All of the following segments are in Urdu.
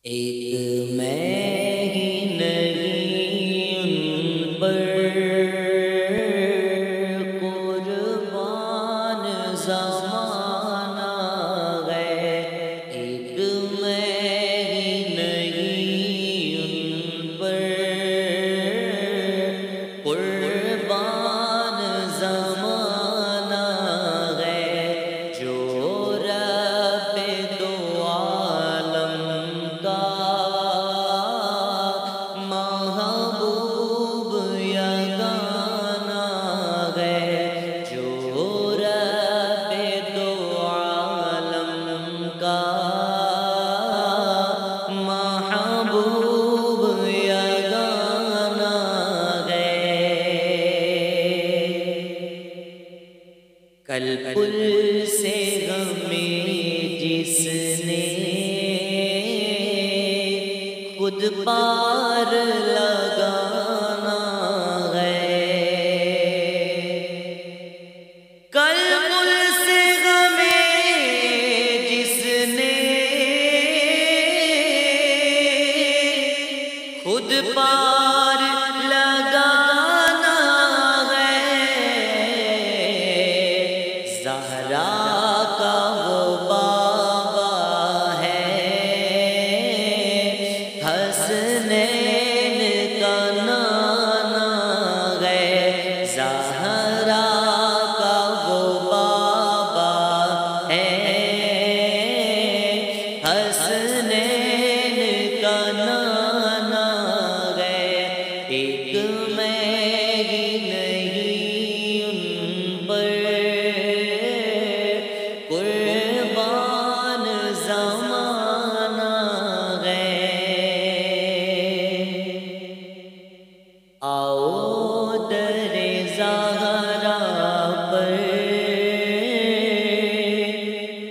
ایک میں ہی نہیں ان پر قربان زمانہ ہے، ایک میں ہی نہیں ان پر قربان زمانہ ہے، جو رب دو عالم کا محبوب یگانہ ہے، جو رب دو عالم کا محبوب یگانہ ہے۔ کل پل سے غمیں جس نے خود پار لگانا ہے، کل پل سے غمیں جس نے خود پار لگانا ہے، زہرا کا وہ بابا ہے، حسنین کا نانا ہے، زہرا کا وہ بابا ہے، حسنین کا نانا ہے، ایک میں ہی نہیں ان پر قربان زمانہ ہے۔ آؤ در زہرا پر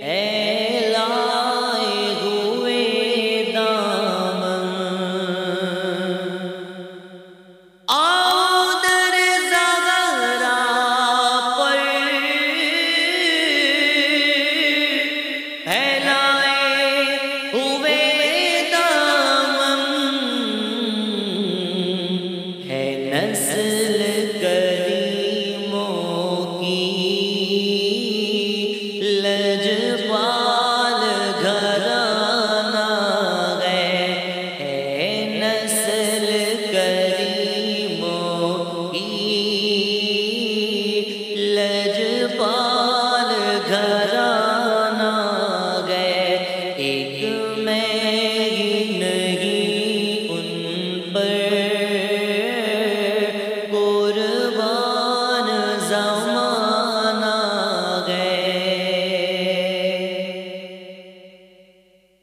اے لائے ہوئے دامن، آؤ در زہرا پر اے لائے ہوئے دامن، ہے نسل کریموں کی لجپال گھرانہ ہے، نسل کریموں کی لجپال گھرانہ ہے، ایک میں ہی نہیں ان پر قربان زمانہ ہے،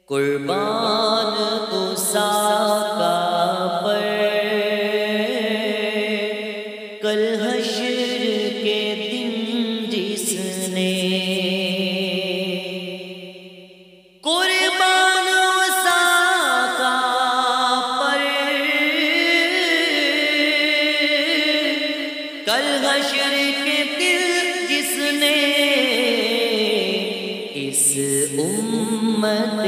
قربان اساقہ پر کل حشر کے دن جس نے، قربان اساقہ پر کل حشر کے دن جس نے، اس امت